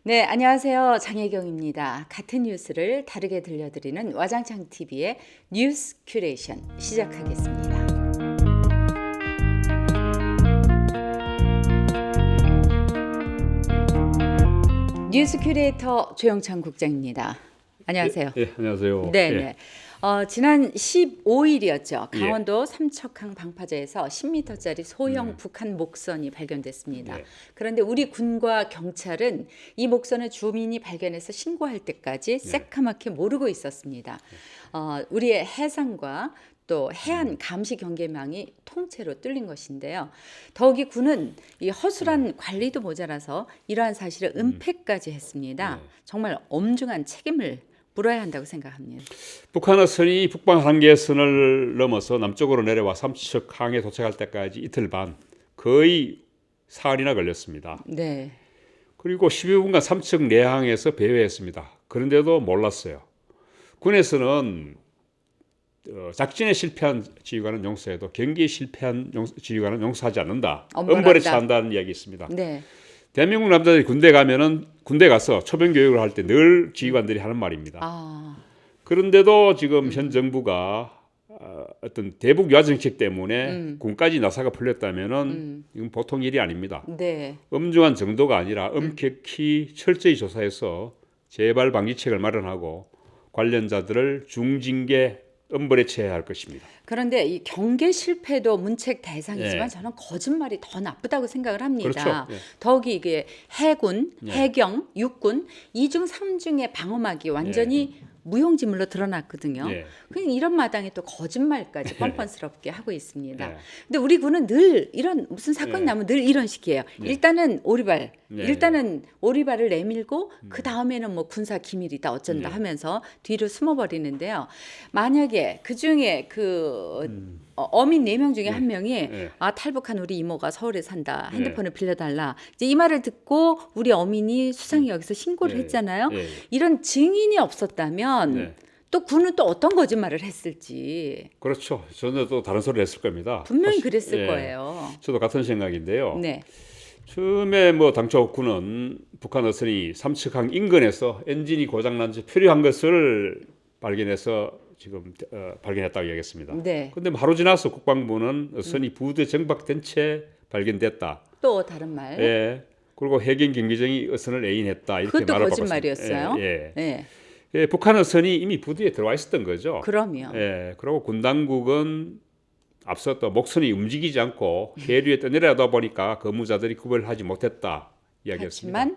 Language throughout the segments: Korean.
네, 안녕하세요. 장혜경입니다. 같은 뉴스를 다르게 들려드리는 와장창 TV의 뉴스 큐레이션 시작하겠습니다. 뉴스 큐레이터 조영찬 국장입니다. 안녕하세요. 예, 안녕하세요. 네. 지난 15일이었죠. 예. 강원도 삼척항 방파제에서 10m짜리 소형 북한 목선이 발견됐습니다. 예. 그런데 우리 군과 경찰은 이 목선을 주민이 발견해서 신고할 때까지 새까맣게 모르고 있었습니다. 우리의 해상과 또 해안 감시 경계망이 통째로 뚫린 것인데요. 더욱이 군은 이 허술한 관리도 모자라서 이러한 사실을 은폐까지 했습니다. 정말 엄중한 책임을 물어야 한다고 생각합니다. 북한의 선이 북방 한계선을 넘어서 남쪽으로 내려와 삼척항에 도착할 때까지 이틀 반, 거의 사흘이나 걸렸습니다. 네. 그리고 12분간 삼척 내항에서 배회했습니다. 그런데도 몰랐어요. 군에서는 작전에 실패한 지휘관은 용서해도 경기에 실패한 지휘관은 용서하지 않는다. 엄벌에 처한다는 이야기 있습니다. 네. 대한민국 남자들이 군대 가서 초병 교육을 할 때 늘 지휘관들이 하는 말입니다. 그런데도 지금 현 정부가 어떤 대북 유화 정책 때문에 군까지 나사가 풀렸다면은 이건 보통 일이 아닙니다. 네. 엄중한 정도가 아니라 엄격히 철저히 조사해서 재발 방지책을 마련하고 관련자들을 중징계 엄벌에 처해야 할 것입니다. 그런데 이 경계 실패도 문책 대상이지만 예. 저는 거짓말이 더 나쁘다고 생각을 합니다. 그렇죠. 예. 더욱이 이게 해군, 해경, 육군 이중 삼중의 방어막이 완전히 무용지물로 드러났거든요. 그러니까 이런 마당에 또 거짓말까지 뻔뻔스럽게 하고 있습니다. 근데 우리 군은 늘 이런 무슨 사건이 나면 늘 이런 식이에요. 일단은 오리발을 내밀고 그 다음에는 뭐 군사 기밀이다 어쩐다 하면서 뒤로 숨어버리는데요. 만약에 그 중에 어민 4명 중에 한 명이 탈북한 우리 이모가 서울에 산다. 핸드폰을 빌려달라. 이제 이 말을 듣고 우리 어민이 수상이 여기서 신고를 했잖아요. 이런 증인이 없었다면 또 군은 또 어떤 거짓말을 했을지. 그렇죠. 저는 또 다른 소리를 했을 겁니다. 분명히 그랬을 거예요. 저도 같은 생각인데요. 네. 처음에 당초 군은 북한 어선이 삼척항 인근에서 엔진이 고장난 지 표류한 것을 발견해서 지금 발견했다고 이야기했습니다. 그런데 하루 지나서 국방부는 어선이 부두에 정박된 채 발견됐다. 또 다른 말. 예. 그리고 해경 경비정이 어선을 애인했다 이렇게 그것도 말을 거짓말이었어요. 북한 어선이 이미 부두에 들어와 있었던 거죠. 그럼요. 그리고 군 당국은 앞서 또 목선이 움직이지 않고 해류에 떠내려다 보니까 근무자들이 구별을 하지 못했다 이야기했습니다. 하지만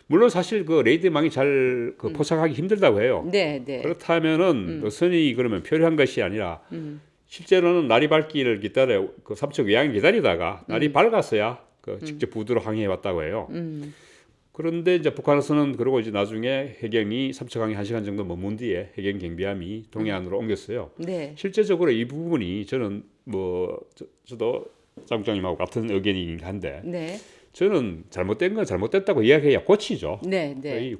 물론 사실 그 레이더망이 잘 포착하기 힘들다고 해요. 네. 그렇다면은 어선이 그러면 표류한 것이 아니라 실제로는 날이 밝기를 기다려 그 삼척 외양을 기다리다가 날이 밝았어야 직접 부두로 항해해 왔다고 해요. 그런데 이제 북한에서는 그러고 이제 나중에 해경이 삼척항에 1시간 정도 머문 뒤에 해경 경비함이 동해안으로 옮겼어요. 실제적으로 이 부분이 저는 저도 장국장님하고 같은 의견이긴 한데 저는 잘못된 건 잘못됐다고 이야기해야 고치죠.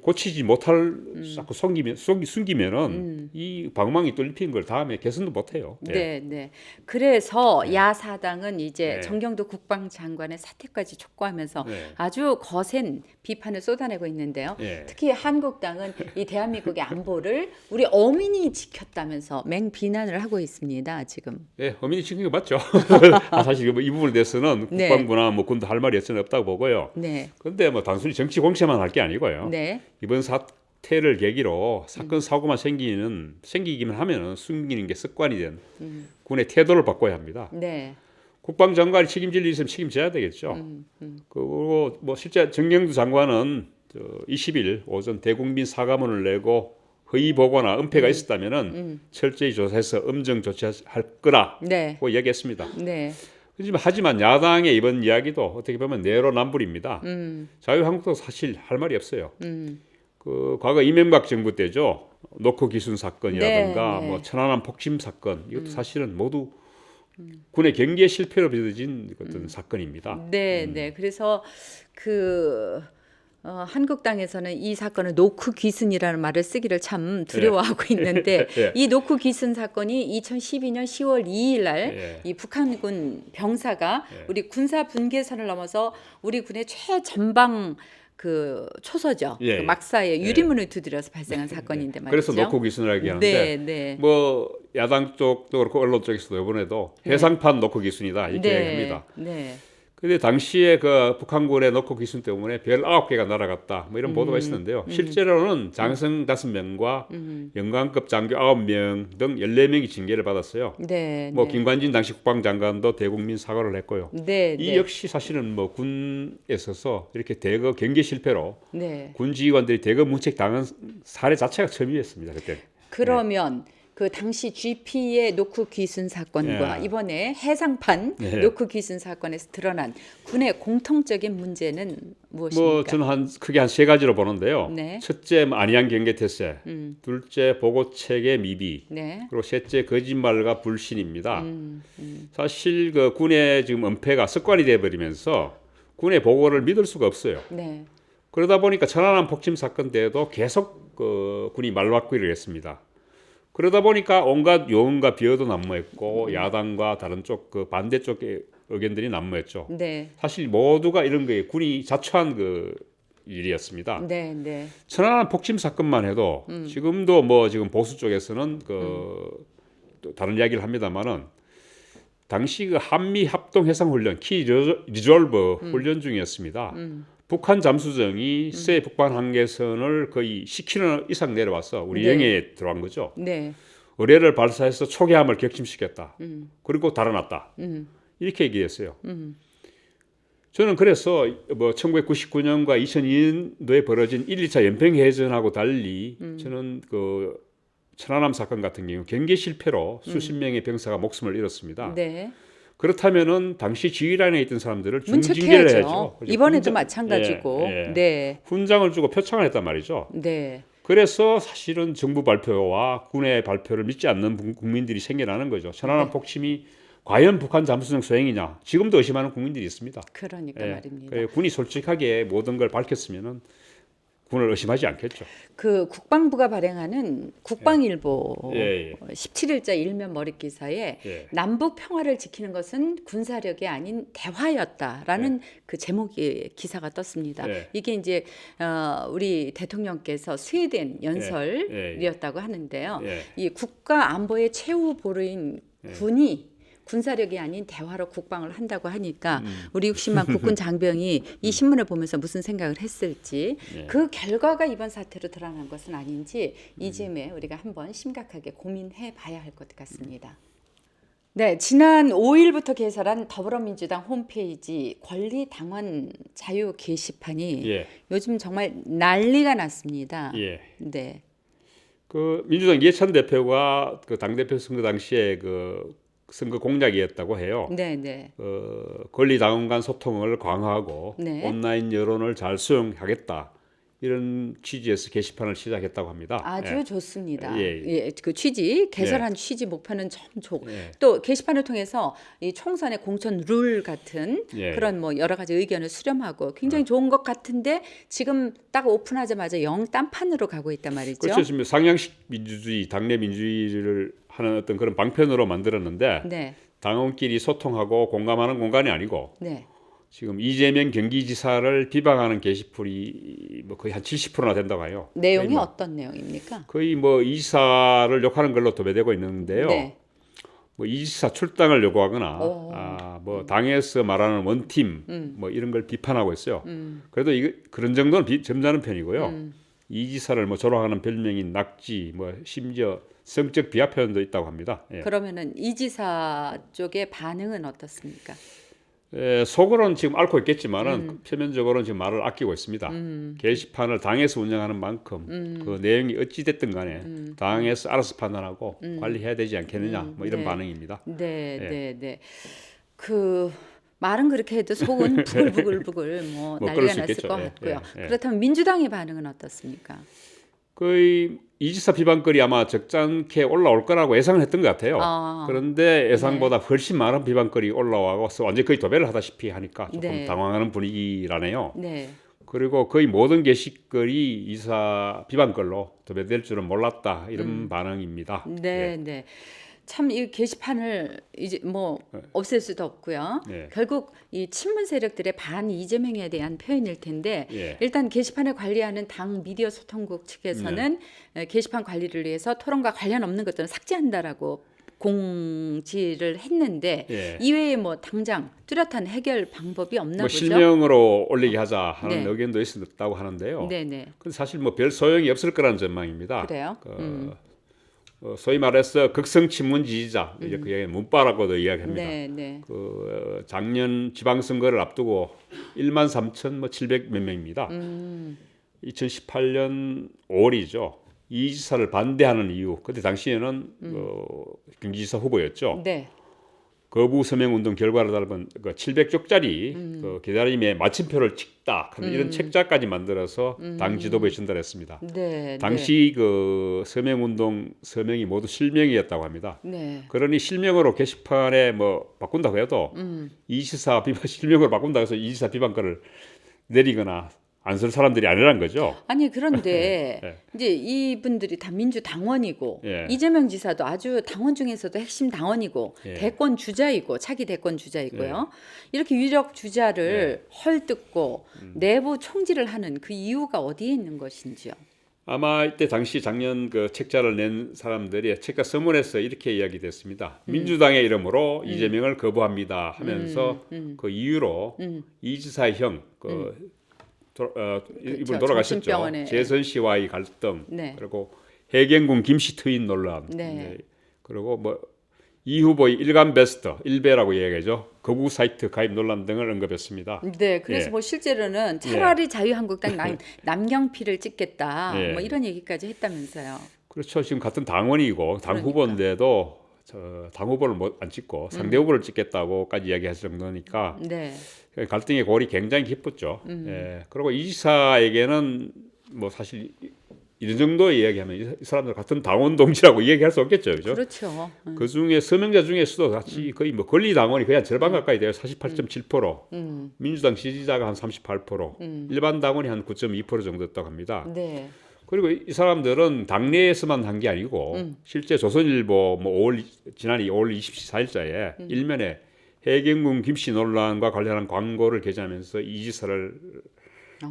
고치지 못할 자꾸 숨기면은 이 방망이 뚫린 걸 다음에 개선도 못해요. 그래서 야사당은 이제 정경도 국방장관의 사퇴까지 촉구하면서 아주 거센 비판을 쏟아내고 있는데요. 특히 한국당은 이 대한민국의 안보를 우리 어민이 지켰다면서 맹비난을 하고 있습니다. 지금. 어민이 지킨 게 맞죠. 사실 이 부분에 대해서는 국방부나 군도 할 말이 없다고 보고요. 그런데 단순히 정치 공세만 할 게 아니고요. 이번 사태를 계기로 사건 사고만 생기기만 하면은 숨기는 게 습관이 된 군의 태도를 바꿔야 합니다. 국방장관이 책임질 일 있으면 책임져야 되겠죠. 그리고 실제 정경두 장관은 20일 오전 대국민 사과문을 내고 허위 보고나 은폐가 있었다면은 철저히 조사해서 엄정 조치할 거라고 이야기했습니다. 하지만 야당의 이번 이야기도 어떻게 보면 내로남불입니다. 자유한국도 사실 할 말이 없어요. 과거 이명박 정부 때죠. 노크 기순 사건이라든가 천안함 폭침 사건 이것도 사실은 모두 군의 경계 실패로 빚어진 어떤 사건입니다. 그래서 한국당에서는 이 사건을 노크 귀순이라는 말을 쓰기를 참 두려워하고 있는데 이 노크 귀순 사건이 2012년 10월 2일 날 이 북한군 병사가 우리 군사 분계선을 넘어서 우리 군의 최전방 그 초서죠. 예. 그 막사에 유리문을 두드려서 발생한 사건인데 말이죠. 그래서 놓고 기순을 얘기하는데 뭐 야당 쪽도 그렇고 언론 쪽에서도 이번에도 해상판 놓고 기순이다 이렇게 얘기합니다. 근데 당시에 그 북한군의 놓고 기순 때문에 별 9개가 날아갔다 뭐 이런 보도가 있었는데요. 실제로는 장성 5명과 영관급 장교 9명 등 14명이 징계를 받았어요. 뭐 김관진 당시 국방장관도 대국민 사과를 했고요. 이 역시 사실은 뭐 군에 있어서 이렇게 대거 경계 실패로 군 지휘관들이 대거 문책당한 사례 자체가 처음이었습니다. 그때. 그러면 그 당시 GP의 노크 귀순 사건과 이번에 해상판 노크 귀순 사건에서 드러난 군의 공통적인 문제는 무엇입니까? 뭐 저는 크게 한 3가지로 보는데요. 첫째 안이한 경계 태세, 둘째 보고 체계 미비, 그리고 셋째 거짓말과 불신입니다. 사실 그 군의 지금 은폐가 습관이 돼 버리면서 군의 보고를 믿을 수가 없어요. 그러다 보니까 천안함 폭침 사건 때에도 계속 그 군이 말바꾸기를 했습니다. 그러다 보니까 온갖 요원과 비어도 난무했고 야당과 다른 쪽 그 반대쪽의 의견들이 난무했죠. 사실 모두가 이런 거에 군이 자초한 그 일이었습니다. 천안함 폭침 사건만 해도 지금도 뭐 지금 보수 쪽에서는 그 또 다른 이야기를 합니다만은 당시 그 한미 합동 해상 훈련 키 리졸버 훈련 중이었습니다. 북한 잠수정이 새 북방 한계선을 거의 10km 이상 내려와서 우리 영해에 들어간 거죠. 의뢰를 발사해서 초계함을 격침시켰다. 그리고 달아났다. 이렇게 얘기했어요. 저는 그래서 뭐 1999년과 2002년도에 벌어진 1, 2차 연평해전하고 달리 저는 그 천안함 사건 같은 경우 경계 실패로 수십 명의 병사가 목숨을 잃었습니다. 그렇다면은 당시 지휘라인에 있던 사람들을 중징계를 해야죠. 이번에도 마찬가지고. 훈장을 주고 표창을 했단 말이죠. 그래서 사실은 정부 발표와 군의 발표를 믿지 않는 국민들이 생겨나는 거죠. 천안함 폭침이 과연 북한 잠수정 소행이냐 지금도 의심하는 국민들이 있습니다. 그러니까 말입니다. 군이 솔직하게 모든 걸 밝혔으면은 군을 의심하지 않겠죠. 그 국방부가 발행하는 국방일보 17일자 일면 머릿 기사에 남북 평화를 지키는 것은 군사력이 아닌 대화였다라는 그 제목의 기사가 떴습니다. 이게 이제 우리 대통령께서 스웨덴 연설이었다고 하는데요. 이 국가 안보의 최후 보루인 군이 군사력이 아닌 대화로 국방을 한다고 하니까 우리 60만 국군 장병이 이 신문을 보면서 무슨 생각을 했을지 그 결과가 이번 사태로 드러난 것은 아닌지 이쯤에 우리가 한번 심각하게 고민해 봐야 할 것 같습니다. 지난 5일부터 개설한 더불어민주당 홈페이지 권리당원 자유 게시판이 요즘 정말 난리가 났습니다. 그 민주당 이해찬 대표가 그 당대표 선거 당시에 그 선거 공약이었다고 해요. 권리당원 간 소통을 강화하고 온라인 여론을 잘 수용하겠다. 이런 취지에서 게시판을 시작했다고 합니다. 아주 좋습니다. 그 취지, 개설한 취지 목표는 참 좋고 또 게시판을 통해서 이 총선의 공천 룰 같은 그런 뭐 여러 가지 의견을 수렴하고 굉장히 좋은 것 같은데 지금 딱 오픈하자마자 영 딴판으로 가고 있단 말이죠. 그렇죠. 지금 상향식 민주주의, 당내 민주주의를 하는 어떤 그런 방편으로 만들었는데 당원끼리 소통하고 공감하는 공간이 아니고 지금 이재명 경기지사를 비방하는 게시물이 뭐 거의 한 70%나 된다고 해요. 내용이 뭐 어떤 내용입니까? 거의 뭐 이 지사를 욕하는 걸로 도배되고 있는데요. 뭐 이 지사 출당을 요구하거나 뭐 당에서 말하는 원팀 뭐 이런 걸 비판하고 있어요. 그래도 그런 정도는 점잖은 편이고요. 이 지사를 뭐 조롱하는 별명인 낙지, 뭐 심지어 성적 비하 표현도 있다고 합니다. 그러면은 이 지사 쪽의 반응은 어떻습니까? 속으로는 지금 앓고 있겠지만은 표면적으로는 지금 말을 아끼고 있습니다. 게시판을 당에서 운영하는 만큼 그 내용이 어찌 됐든 간에 당에서 알아서 판단하고 관리해야 되지 않겠느냐 뭐 이런 반응입니다. 그 말은 그렇게 해도 속은 부글부글 뭐 난리가 났을 것 같고요. 그렇다면 민주당의 반응은 어떻습니까? 거의 이지사 비방글이 아마 적잖게 올라올 거라고 예상을 했던 것 같아요. 그런데 예상보다 훨씬 많은 비방글이 올라와서 완전 거의 도배를 하다시피 하니까 조금 당황하는 분위기라네요. 그리고 거의 모든 게시글이 이사 비방글로 도배될 줄은 몰랐다 이런 반응입니다. 참 이 게시판을 이제 뭐 없앨 수도 없고요. 예. 결국 이 친문 세력들의 반 이재명에 대한 표현일 텐데 예. 일단 게시판을 관리하는 당 미디어 소통국 측에서는 게시판 관리를 위해서 토론과 관련 없는 것들은 삭제한다라고 공지를 했는데 예. 이외에 뭐 당장 뚜렷한 해결 방법이 없나 뭐 보죠. 실명으로 올리게 하자 하는 네. 의견도 있었다고 하는데요. 네네. 근데 사실 뭐 별 소용이 없을 거라는 전망입니다. 그래요? 소위 말해서 극성 친문 지지자 이제 그 얘기 문파라고도 이야기합니다. 네네. 작년 지방선거를 앞두고 1만 3천 뭐 700 몇 명입니다. 2018년 5월이죠. 이 지사를 반대하는 이유. 그때 당시에는 경기지사 후보였죠. 네. 거부 서명 운동 결과를 담은 700쪽짜리 그 기다림에 마침표를 찍다 하는 이런 책자까지 만들어서 당 지도부에 전달했습니다. 네. 당시 그 서명 운동 서명이 모두 실명이었다고 합니다. 네. 그러니 실명으로 게시판에 뭐 바꾼다고 해도 이지사 비판 실명으로 바꾼다고 해서 이지사 비판글을 내리거나 안 쓸 사람들이 아니라는 거죠. 아니 그런데 예. 이제 이분들이 다 민주당원이고 예. 이재명 지사도 아주 당원 중에서도 핵심 당원이고 예. 대권 주자이고 차기 대권 주자이고요. 이렇게 유력 주자를 헐뜯고 내부 총질을 하는 그 이유가 어디에 있는 것인지요? 아마 이때 당시 작년 그 책자를 낸 사람들이 책자 서문에서 이렇게 이야기됐습니다. 민주당의 이름으로 이재명을 거부합니다 하면서 그 이유로 이 지사의 형 이분 돌아가셨죠. 정신병원에. 재선 씨와의 갈등, 네. 그리고 해경군 김씨 트윈 논란, 네. 그리고 뭐 이 후보의 일간 베스트, 일베라고 얘기하죠. 거구 사이트 가입 논란 등을 언급했습니다. 네, 그래서 예. 뭐 실제로는 차라리 자유한국당 남경필을 찍겠다, 예. 뭐 이런 얘기까지 했다면서요. 그렇죠. 지금 같은 당원이고 당 그러니까. 후보인데도 당 후보를 안 찍고 상대 후보를 찍겠다고까지 이야기할 정도니까 네, 갈등의 골이 굉장히 깊었죠. 예. 그리고 이 지사에게는 뭐 사실 이런 정도 이야기하면 이 사람들 같은 당원 동지라고 이야기할 수 없겠죠, 그렇죠? 그렇죠. 그 중에 서명자 중에서도 같이 거의 뭐 권리 당원이 거의 한 절반 가까이 돼요. 48.7%, 민주당 지지자가 한 38%, 일반 당원이 한 9.2% 정도였다고 합니다. 네, 그리고 이 사람들은 당내에서만 한 게 아니고 실제 조선일보 뭐 지난 5월 24일자에 일면에 해경군 김씨 논란과 관련한 광고를 게재하면서 이 지사를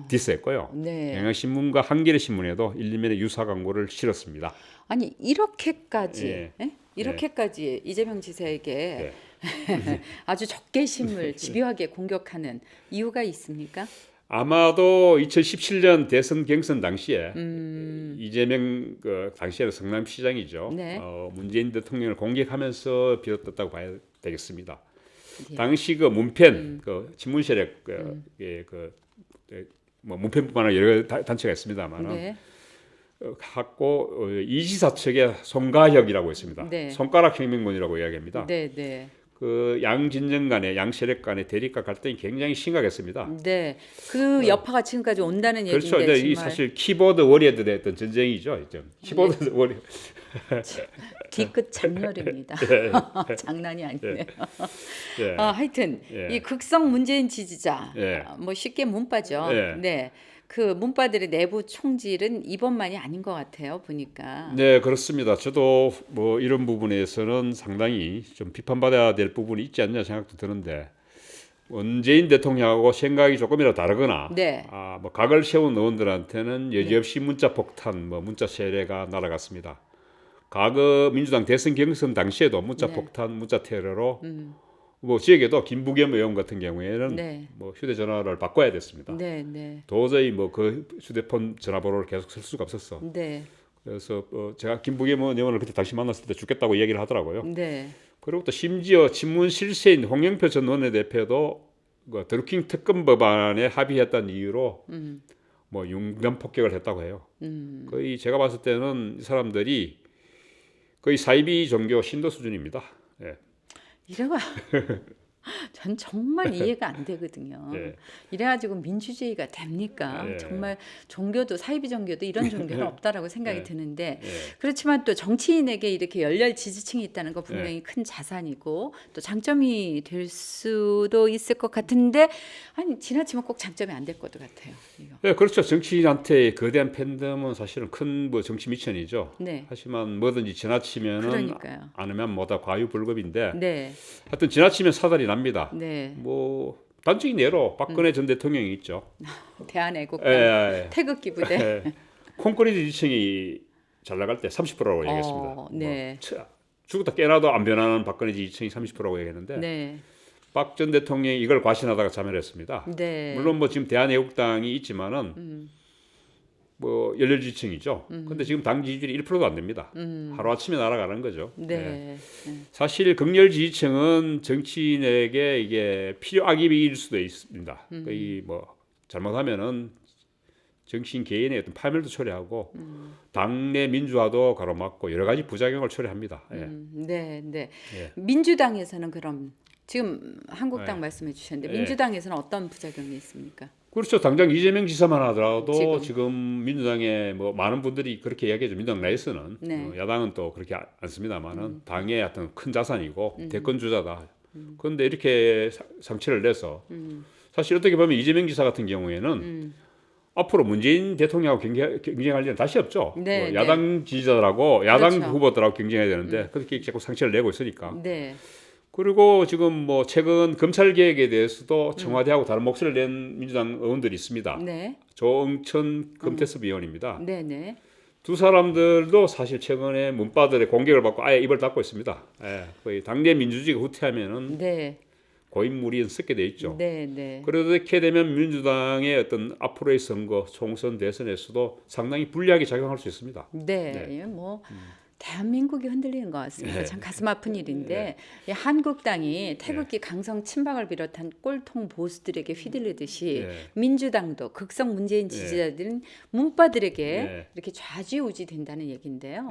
디스했고요. 네. 경향신문과 한겨레 신문에도 일면에 유사 광고를 실었습니다. 아니 이렇게까지 예. 예? 이렇게까지 이재명 지사에게 네. 아주 적개심을 집요하게 공격하는 이유가 있습니까? 아마도 2017년 대선 경선 당시에 이재명 당시에는 성남시장이죠. 네. 문재인 대통령을 공격하면서 비롯됐다고 봐야 되겠습니다. 예. 당시 그 문펜 친문 세력 뭐 문펜뿐만 아니라 여러 단체가 있습니다만 네. 갖고 이지사 측의 송가혁이라고 있습니다. 네. 손가락 혁명군이라고 이야기합니다. 네, 네. 그 양 진영 간의 양 세력 간의 대립과 갈등이 굉장히 심각했습니다. 네. 그 여파가 지금까지 온다는 그렇죠. 얘기인데 이제 이 정말 사실 키보드 워리어들의 어떤 전쟁이죠. 이제 키보드 워리. 뒤끝 장렬입니다. 장난이 아니네요. 예. 하여튼 예. 이 극성 문재인 지지자 예. 뭐 쉽게 문파죠. 예. 네. 그 문파들의 내부 총질은 이번만이 아닌 것 같아요. 보니까. 네, 그렇습니다. 저도 뭐 이런 부분에서는 상당히 좀 비판받아야 될 부분이 있지 않냐 생각도 드는데 문재인 대통령하고 생각이 조금이라도 다르거나 네. 뭐 각을 세운 의원들한테는 여지없이 문자 폭탄, 뭐 문자 세례가 날아갔습니다. 과거 민주당 대선 경선 당시에도 문자 네. 폭탄, 문자 테러로 뭐 지역에도 김부겸 의원 같은 경우에는 네. 뭐 휴대전화를 바꿔야 됐습니다. 네, 네. 도저히 뭐 그 휴대폰 전화번호를 계속 쓸 수가 없었어. 네. 그래서 제가 김부겸 의원을 그때 당시 만났을 때 죽겠다고 얘기를 하더라고요. 네. 그리고 또 심지어 친문 실세인 홍영표 전 원내대표도 그 드루킹 특검 법안에 합의했다는 이유로 뭐 융단 폭격을 했다고 해요. 거의 제가 봤을 때는 이 사람들이 거의 사이비 종교 신도 수준입니다. 예. 이래가 전 정말 이해가 안 되거든요. 네. 이래가지고 민주주의가 됩니까? 네. 정말 종교도 사이비 종교도 이런 종교는 없다라고 생각이 네. 드는데 네. 그렇지만 또 정치인에게 이렇게 열렬 지지층이 있다는 거 분명히 큰 자산이고 또 장점이 될 수도 있을 것 같은데 아니 지나치면 꼭 장점이 안 될 것도 같아요. 이거. 네, 그렇죠. 정치인한테 거대한 팬덤은 사실은 큰 뭐 정치 미천이죠. 네. 하지만 뭐든지 지나치면은 그러니까요. 않으면 뭐다 과유불급인데. 네. 하여튼 지나치면 사달이 납니다. 네. 뭐 단적인 예로 박근혜 전 대통령이 있죠. 대한애국당 태극기 부대. 콘크리트 지지층이 잘 나갈 때 30%라고 얘기했습니다. 네. 뭐, 죽었다 깨나도 안 변하는 박근혜 지지층이 30%라고 얘기했는데 네. 박 전 대통령이 이걸 과신하다가 자멸했습니다. 네. 물론 뭐 지금 대한애국당이 있지만은 뭐 열렬 지지층이죠. 근데 지금 당 지지율이 1%도 안 됩니다. 하루 아침에 날아가는 거죠. 네. 사실 극렬 지지층은 정치인에게 이게 필요 악입일 수도 있습니다. 이 뭐 잘못하면은 정치인 개인의 어떤 파멸도 초래하고 당내 민주화도 가로막고 여러 가지 부작용을 초래합니다. 네, 네. 민주당에서는 그럼 지금 한국당 말씀해 주셨는데 민주당에서는 어떤 부작용이 있습니까? 그렇죠. 당장 이재명 지사만 하더라도 지금 민주당에 뭐 많은 분들이 그렇게 이야기하죠. 민주당 내에서는 야당은 또 그렇게 않습니다만은 당의 어떤 큰 자산이고 대권 주자다. 그런데 이렇게 상처를 내서 사실 어떻게 보면 이재명 지사 같은 경우에는 앞으로 문재인 대통령하고 경쟁할 일은 다시 없죠. 네, 뭐 야당 지지자들하고 야당 그렇죠. 후보들하고 경쟁해야 되는데 그렇게 자꾸 상처를 내고 있으니까. 네. 그리고 지금 뭐 최근 검찰 개혁에 대해서도 청와대하고 다른 목소리를 낸 민주당 의원들이 있습니다. 네. 조응천 금태섭 의원입니다. 네, 네. 두 사람들도 사실 최근에 문바들의 공격을 받고 아예 입을 닫고 있습니다. 거의 당내 민주주의가 후퇴하면은 네. 고인물이 섞게 돼 있죠. 네, 네. 그렇게 되면 민주당의 어떤 앞으로의 선거, 총선, 대선에서도 상당히 불리하게 작용할 수 있습니다. 네. 뭐 대한민국이 흔들리는 것 같습니다. 참 가슴 아픈 일인데 이 한국당이 태극기 강성 친박을 비롯한 꼴통 보수들에게 휘둘리듯이 민주당도 극성 문재인 지지자들은 문바들에게 이렇게 좌지우지 된다는 얘기인데요.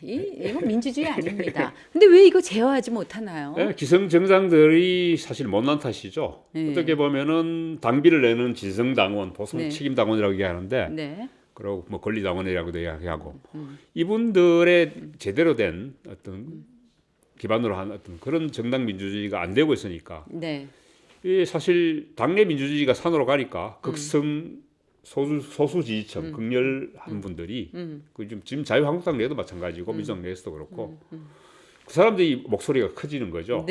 이거 민주주의 아닙니다. 근데 왜 이거 제어하지 못하나요? 기성 정당들이 사실 못난 탓이죠. 어떻게 보면은 당비를 내는 진성당원, 보수 책임당원이라고 얘기하는데 그리고 뭐 권리당원이라고도 이야기하고 이분들의 제대로 된 어떤 기반으로 한 어떤 그런 정당 민주주의가 안 되고 있으니까 이 사실 당내 민주주의가 산으로 가니까 극성 소수 지지층 극렬한 분들이 그 지금 자유한국당 내도 마찬가지고 민주당 내에서도 그렇고 그 사람들이 목소리가 커지는 거죠.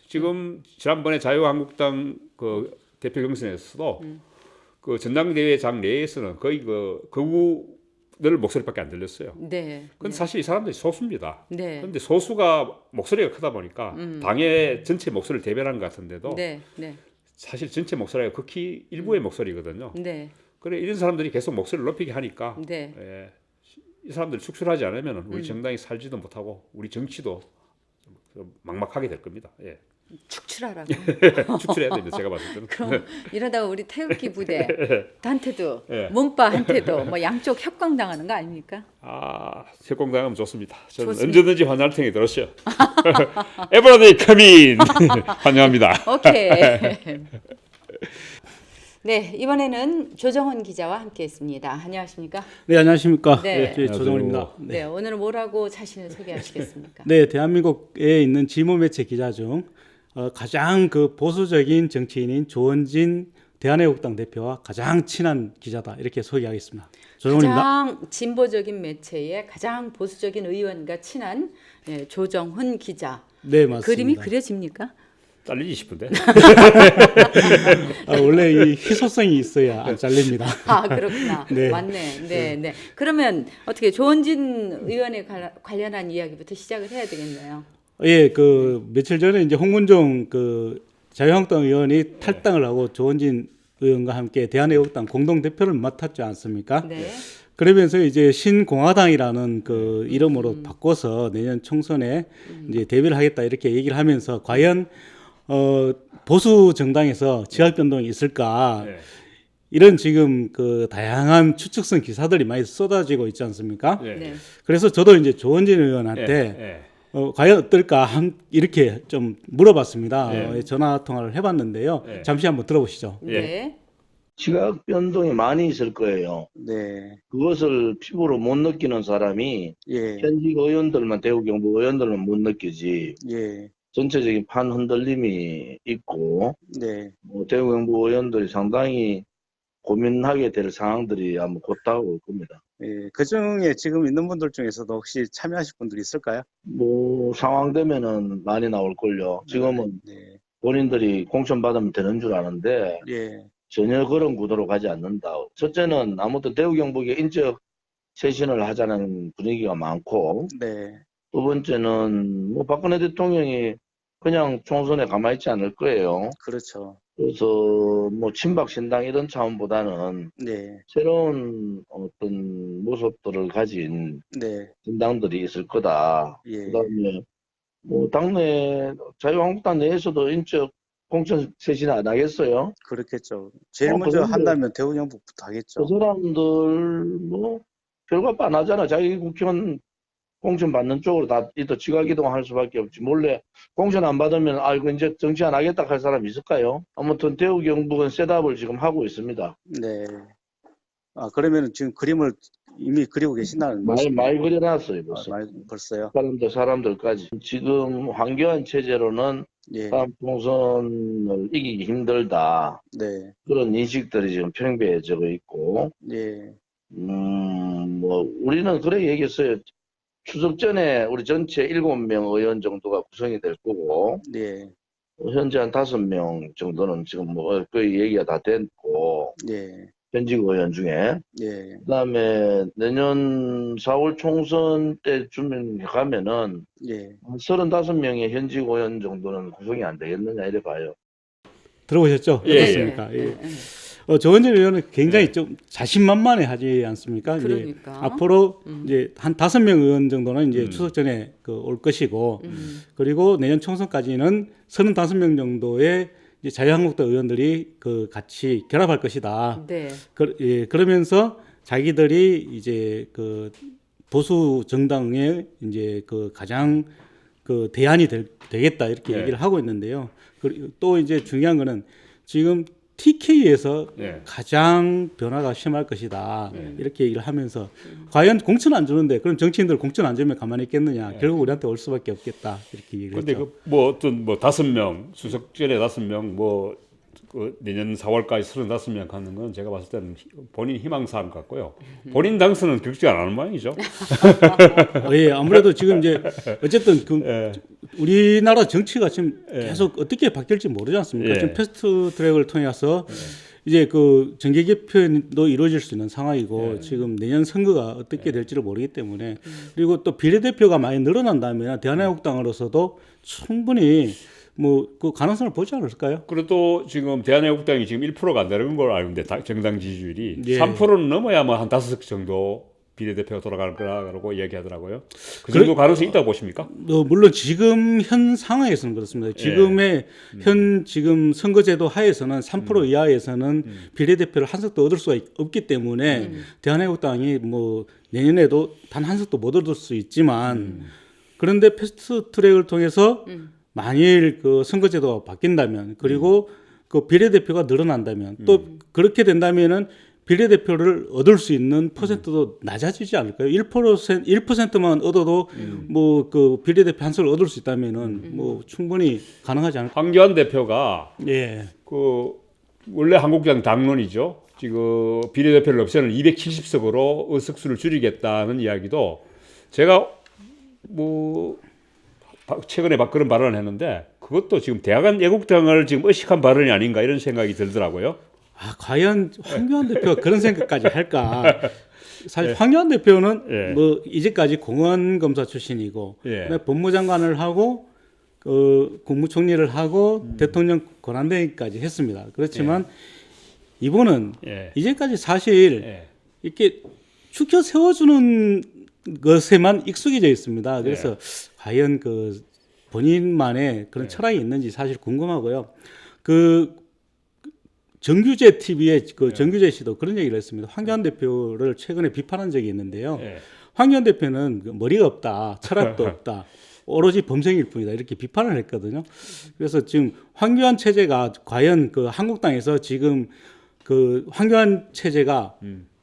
지금 지난번에 자유한국당 그 대표 경선에서도 그 전당대회장 내에서는 거의 그 거구들 목소리밖에 안 들렸어요. 그런데 사실 이 사람들이 소수입니다. 그런데 소수가 목소리가 크다 보니까 당의 전체 목소리를 대변하는 것 같은데도 사실 전체 목소리가 극히 일부의 목소리거든요. 그래 이런 사람들이 계속 목소리를 높이게 하니까 이 사람들이 축출하지 않으면 우리 정당이 살지도 못하고 우리 정치도 막막하게 될 겁니다. 축출하라고. 축출해야 됩니다. 제가 봤을 때는. 그럼 이러다가 우리 태극기 부대한테도 문바한테도 뭐 양쪽 협공당하는 거 아닙니까? 협공당하면 좋습니다. 저는 언제든지 환영할 테니 들었어요. Everybody come in. 환영합니다. 오케이. 네, 이번에는 조정훈 기자와 함께했습니다. 안녕하십니까? 네, 안녕하십니까? 네, 조정훈입니다. 네, 오늘은 뭐라고 자신을 소개하시겠습니까? 네, 대한민국에 있는 지모 매체 기자 중 가장 그 보수적인 정치인인 조원진 대한애국당 대표와 가장 친한 기자다 이렇게 소개하겠습니다. 조정훈입니다. 가장 진보적인 매체의 가장 보수적인 의원과 친한 조정훈 기자. 네, 맞습니다. 그림이 그려집니까? 잘리지 싶은데. 원래 이 희소성이 있어야 안 잘립니다. 그렇구나. 네. 맞네. 네. 그러면 어떻게 조원진 의원에 관련한 이야기부터 시작을 해야 되겠네요. 그 며칠 전에 이제 홍문종 그 자유한국당 의원이 탈당을 하고 조원진 의원과 함께 대한애국당 공동 대표를 맡았지 않습니까? 그러면서 이제 신공화당이라는 그 이름으로 바꿔서 내년 총선에 이제 데뷔를 하겠다 이렇게 얘기를 하면서 과연 보수 정당에서 지역 변동이 있을까? 이런 지금 그 다양한 추측성 기사들이 많이 쏟아지고 있지 않습니까? 그래서 저도 이제 조원진 의원한테 과연 어떨까 이렇게 좀 물어봤습니다. 네. 전화 통화를 해봤는데요. 네. 잠시 한번 들어보시죠. 네. 지각 변동이 많이 있을 거예요. 네, 그것을 피부로 못 느끼는 사람이 예, 현직 의원들만, 대구 경북 의원들만 못 느끼지, 예, 전체적인 판 흔들림이 있고, 네, 뭐 대구 경북 의원들이 상당히 고민하게 될 상황들이 아마 곧 다가올 겁니다. 예. 그 중에 지금 있는 분들 중에서도 혹시 참여하실 분들이 있을까요? 뭐 상황 되면은 많이 나올걸요. 지금은 네, 본인들이 공천 받으면 되는 줄 아는데 예, 전혀 그런 구도로 가지 않는다. 첫째는 아무튼 대구 경북에 인적 쇄신을 하자는 분위기가 많고, 네, 두 번째는 뭐 박근혜 대통령이 그냥 총선에 가만히 있지 않을 거예요. 그렇죠. 그래서 뭐 친박 신당 이런 차원보다는 네, 새로운 어떤 모습들을 가진 네, 신당들이 있을 거다. 예, 그다음에 뭐 당내 자유한국당 내에서도 인적 공천 쇄신 안 하겠어요? 그렇겠죠. 제일 그 먼저 사람들- 한다면 대구 경북부터 하겠죠. 그 사람들 뭐 별거 안 하잖아. 자기 국회의원 공천 받는 쪽으로 다 이더 지각이동할 수밖에 없지. 몰래 공천 안 받으면 이거 이제 정치 안 하겠다 할 사람이 있을까요? 아무튼 대구 경북은 셋업을 지금 하고 있습니다. 네. 아, 그러면 지금 그림을 이미 그리고 계신다는 많이 그려놨어요 벌써. 벌써요? 사람들까지. 지금 황교안 체제로는 예, 다음 총선을 이기기 힘들다. 네, 그런 인식들이 지금 평배해져 있고, 예, 뭐 우리는 그래 얘기했어요. 추석 전에 우리 전체 7명 의원 정도가 구성이 될 거고, 예, 현재 한 5명 정도는 지금 뭐 거의 얘기가 다 됐고, 예, 현직 의원 중에. 예, 그다음에 내년 4월 총선 때쯤 가면은 예. 한 35명의 현직 의원 정도는 구성이 안 되겠느냐 이래 봐요. 들어보셨죠? 예, 어떻습니까? 예, 예. 예. 조원진 의원은 굉장히 네. 좀 자신만만해 하지 않습니까? 이제 그러니까. 앞으로 이제 한 5명 의원 정도는 이제 음. 추석 전에 올 것이고, 음. 그리고 내년 총선까지는 35명 정도의 이제 자유한국당 의원들이 같이 결합할 것이다. 네. 그러면서 자기들이 이제 보수 정당의 이제 가장 대안이 되겠다 이렇게 네. 얘기를 하고 있는데요. 그리고 또 이제 중요한 거는 지금 TK에서 네. 가장 변화가 심할 것이다 이렇게 얘기를 하면서 과연 공천 안 주는데 그럼 정치인들 공천 안 주면 가만히 있겠느냐, 결국 우리한테 올 수밖에 없겠다 이렇게 얘기를 근데 했죠. 뭐 어떤 5명 수석 전에 5명 내년 4월까지 35명 하는 건 제가 봤을 때는 본인 희망사항 같고요. 본인 당선은 결정 안 하는 모양이죠. 예, 아무래도 지금 이제 어쨌든 예. 우리나라 정치가 지금 계속 어떻게 바뀔지 모르지 않습니까? 예. 지금 패스트 트랙을 통해서 이제 정계 개편도 이루어질 수 있는 상황이고 지금 내년 선거가 어떻게 될지를 모르기 때문에, 그리고 또 비례대표가 많이 늘어난다면 대한민국당으로서도 충분히 그 가능성을 보지 않을까요? 그리고 또 지금 대한애국당이 지금 1%가 안 되는 걸 알고 있는데 정당 지지율이 예. 3%는 넘어야만 한 5석 정도 비례대표가 돌아갈 거라고 얘기하더라고요. 그 정도 가능성이 있다고 보십니까? 물론 지금 현 상황에서는 그렇습니다. 지금의 지금 선거제도 하에서는 3% 이하에서는 비례대표를 한 석도 얻을 수가 없기 때문에 대한애국당이 내년에도 단 한 석도 못 얻을 수 있지만, 그런데 패스트트랙을 통해서 만일 선거제도가 바뀐다면, 그리고 비례대표가 늘어난다면, 또 그렇게 된다면은 비례대표를 얻을 수 있는 퍼센트도 낮아지지 않을까요? 1%만 얻어도 비례대표 한 석을 얻을 수 있다면은 충분히 가능하지 않을까요? 황교안 대표가 예. 원래 한국당 당론이죠. 지금 비례대표를 없애는 270석으로 의석수를 줄이겠다는 이야기도 제가 최근에 그런 발언을 했는데, 그것도 지금 대학안 애국당을 지금 의식한 발언이 아닌가 이런 생각이 들더라고요. 과연 황교안 대표가 그런 생각까지 할까? 사실 황교안 대표는 이제까지 공안검사 출신이고, 그다음에 법무장관을 하고 국무총리를 하고 대통령 권한대행까지 했습니다. 그렇지만 이분은 이제까지 사실 이렇게 축혀 세워주는 것에만 익숙해져 있습니다. 그래서 과연 본인만의 그런 철학이 있는지 사실 궁금하고요. 정규재 TV의 정규재 씨도 그런 얘기를 했습니다. 황교안 대표를 최근에 비판한 적이 있는데요. 황교안 대표는 머리가 없다, 철학도 없다. 오로지 범생일 뿐이다 이렇게 비판을 했거든요. 그래서 지금 황교안 체제가 과연 그 한국당에서 지금 그 황교안 체제가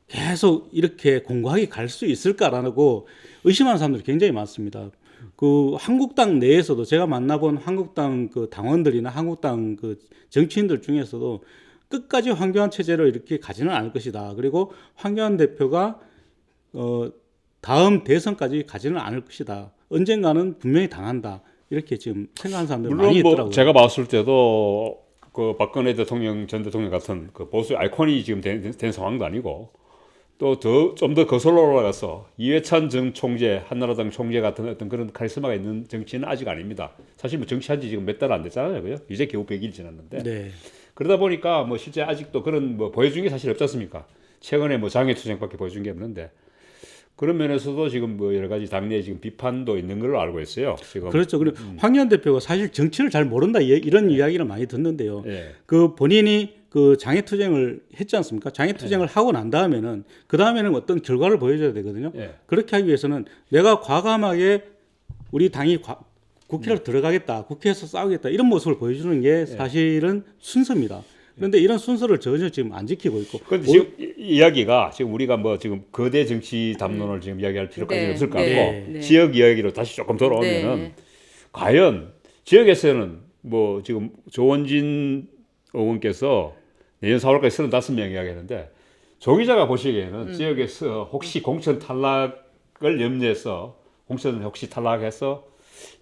계속 이렇게 공고하게 갈 수 있을까라고 의심하는 사람들이 굉장히 많습니다. 그 한국당 내에서도 제가 만나본 한국당 그 당원들이나 한국당 그 정치인들 중에서도 끝까지 황교안 체제로 이렇게 가지는 않을 것이다. 그리고 황교안 대표가 다음 대선까지 가지는 않을 것이다. 언젠가는 분명히 당한다. 이렇게 지금 생각하는 사람들이 많이 물론 있더라고요. 뭐 제가 봤을 때도 그 박근혜 대통령 전 대통령 같은 그 보수 아이콘이 지금 된 상황도 아니고 또 좀 더 거슬러 올라가서 이해찬 전 총재, 한나라당 총재 같은 어떤 그런 카리스마가 있는 정치인은 아직 아닙니다. 사실 뭐 정치한 지 지금 몇 달 안 됐잖아요, 그죠? 이제 겨우 100일 지났는데. 네. 그러다 보니까 뭐 실제 아직도 그런 뭐 보여준 게 사실 없지 않습니까? 최근에 뭐 장애투쟁밖에 보여준 게 없는데 그런 면에서도 지금 뭐 여러 가지 당내에 지금 비판도 있는 걸로 알고 있어요. 지금. 그렇죠. 그리고 황교안 대표가 사실 정치를 잘 모른다 이런 이야기를 많이 듣는데요. 예. 그 본인이 그 장애투쟁을 했지 않습니까? 장애투쟁을 하고 난 다음에는 그 다음에는 어떤 결과를 보여줘야 되거든요. 예. 그렇게 하기 위해서는 내가 과감하게 우리 당이 국회를 들어가겠다, 국회에서 싸우겠다 이런 모습을 보여주는 게 사실은 순서입니다. 그런데 이런 순서를 전혀 지금 안 지키고 있고. 그런데 지금 이야기가 지금 우리가 뭐 지금 거대 정치 담론을 지금 이야기할 필요까지는 네, 없을 것 네, 같고 네. 지역 이야기로 다시 조금 돌아오면은 네. 과연 지역에서는 뭐 지금 조원진 의원께서 내년 4월까지 35명 이야기했는데 조 기자가 보시기에는 지역에서 혹시 공천 탈락을 염려해서 공천을 혹시 탈락해서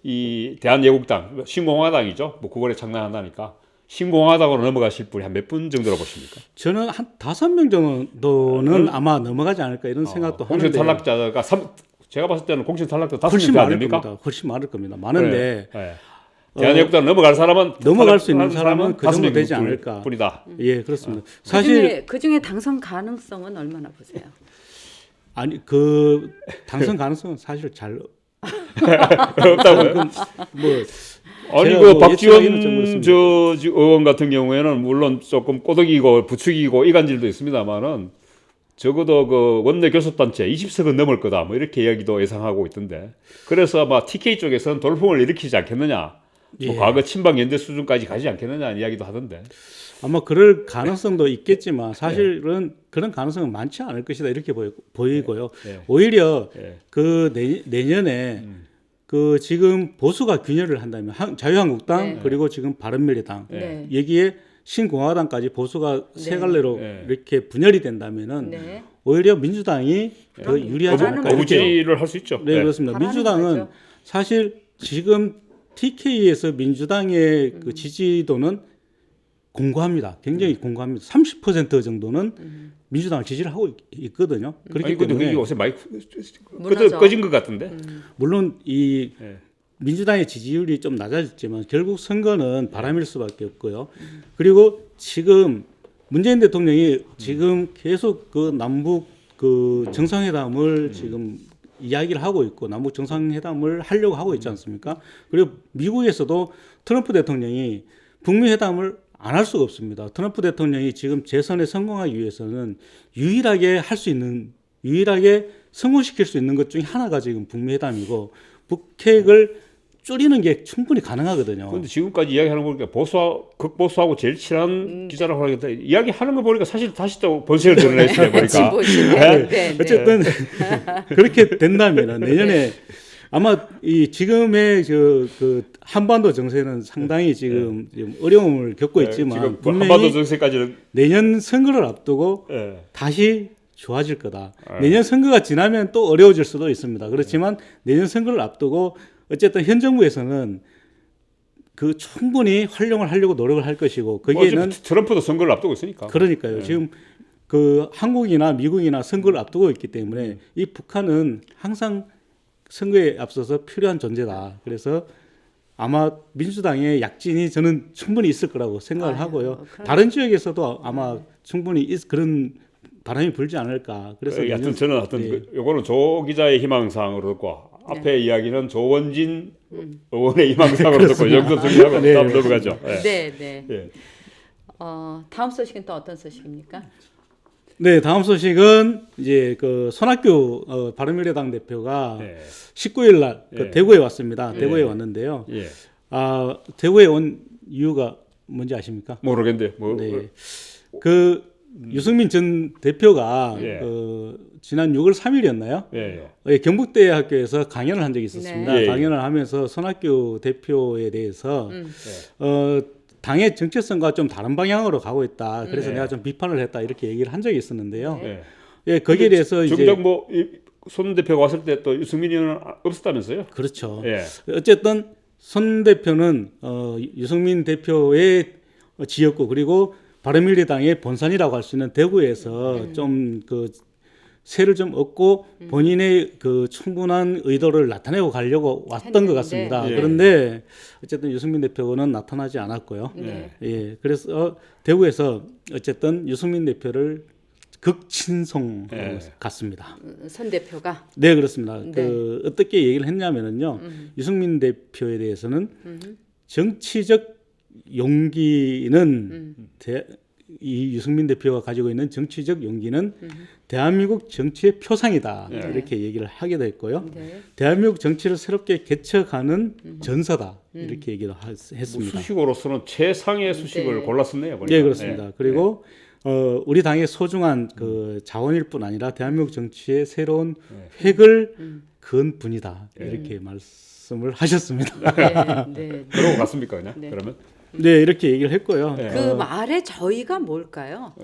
이 대한애국당 신공화당이죠. 뭐 9월에 창당한다니까 신공화당으로 넘어가실 분이 한 몇 분 정도로 보십니까? 저는 한 5명 정도는 아마 넘어가지 않을까 이런 생각도 공천 하는데 탈락자가 제가 봤을 때는 공천 탈락자 5명 훨씬 안 많을 됩니까? 겁니다. 훨씬 많을 겁니다. 많은데 네. 대한애국당 넘어갈 사람은 넘어갈 수 있는 사람은 그 정도 5명 되지 않을까. 뿐이다. 예, 그렇습니다. 사실 그중에 당선 가능성은 얼마나 보세요? 아니 그 당선 가능성은 사실 잘 없다고요? 뭐 아니 제가 그 뭐 박지원 예측하기는 좀 그렇습니다. 저 의원 같은 경우에는 물론 조금 꼬덕이고 부추기고 이간질도 있습니다만은 적어도 그 원내 교섭단체 20석은 넘을 거다 뭐 이렇게 이야기도 예상하고 있던데 그래서 아마 TK 쪽에서는 돌풍을 일으키지 않겠느냐 뭐 예. 과거 친박 연대 수준까지 가지 않겠느냐 이야기도 하던데 아마 그럴 가능성도 있겠지만 사실은 그런 가능성은 많지 않을 것이다 이렇게 보이고요. 예. 오히려 예. 그 내년에 그 지금 보수가 균열을 한다면 자유한국당 네. 그리고 지금 바른미래당 네. 여기에 신공화당까지 보수가 세 네. 갈래로 네. 이렇게 분열이 된다면은 네. 오히려 민주당이 더 유리하지 바라는 않을까 이렇게. 어부지를 할 수 있죠. 네, 그렇습니다. 바라는 민주당은 거죠. 사실 지금 TK에서 민주당의 그 지지도는 공고합니다. 굉장히 공고합니다. 30% 정도는 민주당을 지지를 하고 있거든요. 그렇기 아니 근데 때문에 요새 많이 무너져. 꺼진 것 같은데. 물론 이 네. 민주당의 지지율이 좀 낮아졌지만 결국 선거는 바람일 수밖에 없고요. 그리고 지금 문재인 대통령이 지금 계속 그 남북 그 정상회담을 지금 이야기를 하고 있고 남북 정상회담을 하려고 하고 있지 않습니까? 그리고 미국에서도 트럼프 대통령이 북미 회담을 안 할 수가 없습니다. 트럼프 대통령이 지금 재선에 성공하기 위해서는 유일하게 성공시킬 수 있는 것 중에 하나가 지금 북미 회담이고 북핵을 줄이는 게 충분히 가능하거든요. 그런데 지금까지 이야기하는 거 보니까 극보수하고 제일 친한 기자라고 하겠다. 이야기하는 거 보니까 사실 다시 또 본색을 드러냈어요. 보니까. 진보시네. 네, 네. 어쨌든 그렇게 된다면 내년에 아마 이 지금의 그 한반도 정세는 상당히 지금 어려움을 겪고 있지만 지금 분명히 한반도 정세까지는 내년 선거를 앞두고 예. 다시 좋아질 거다. 내년 선거가 지나면 또 어려워질 수도 있습니다. 그렇지만 내년 선거를 앞두고 어쨌든 현 정부에서는 그 충분히 활용을 하려고 노력을 할 것이고 거기에는 트럼프도 선거를 앞두고 있으니까. 그러니까요. 지금 그 한국이나 미국이나 선거를 앞두고 있기 때문에 이 북한은 항상 선거에 앞서서 필요한 존재다. 그래서 아마 민주당의 약진이 저는 충분히 있을 거라고 생각을 하고요. 다른 지역에서도 아마 충분히 그런 바람이 불지 않을까. 그래서 하여튼 저는 하여튼 요거는 조 기자의 희망사항으로 듣고 앞에 이야기는 조원진 의원의 희망사항으로 듣고 이 정도 정리하고 다음 넘어가죠. 예. 네, 네. 예. 다음 소식은 또 어떤 소식입니까? 네, 다음 소식은 이제 그 손학규 바른미래당 대표가 네. 19일 날 네. 대구에 왔습니다. 대구에 왔는데요. 예. 대구에 온 이유가 뭔지 아십니까? 모르겠는데 뭐 네. 그 유승민 전 대표가 예. 지난 6월 3일이었나요? 예. 경북대학교에서 강연을 한 적이 있었습니다. 네. 예, 예. 강연을 하면서 손학규 대표에 대해서 예. 당의 정체성과 좀 다른 방향으로 가고 있다. 그래서 네. 내가 좀 비판을 했다. 이렇게 얘기를 한 적이 있었는데요. 예. 예, 거기에 대해서 이제 정작 뭐손 대표가 왔을 때 또 유승민 의원은 없었다면서요? 그렇죠. 예. 어쨌든 손 대표는 유승민 대표의 지역구 그리고 바른미래당의 본산이라고 할 수 있는 대구에서 좀 그 세를 좀 얻고 본인의 그 충분한 의도를 나타내고 가려고 왔던 것 같습니다. 예. 그런데 어쨌든 유승민 대표는 나타나지 않았고요. 네. 예, 그래서 대구에서 어쨌든 유승민 대표를 극친송 갔습니다. 손 대표가 네, 그렇습니다. 네. 그 어떻게 얘기를 했냐면은요, 유승민 대표에 대해서는 정치적 용기는 이 유승민 대표가 가지고 있는 정치적 용기는 대한민국 정치의 표상이다. 이렇게 얘기를 하기도 했고요. 네. 대한민국 정치를 새롭게 개척하는 전서다. 이렇게 얘기를 했습니다. 수식어로서는 최상의 수식을 네. 골랐었네요. 보니까. 네, 그렇습니다. 그리고 우리 당의 소중한 그 자원일 뿐 아니라 대한민국 정치의 새로운 획을 그은 분이다. 이렇게 말씀을 하셨습니다. 네, 네. 그러고 갔습니까 그냥? 네. 그러면 네, 이렇게 얘기를 했고요. 네. 그 말에 저희가 뭘까요?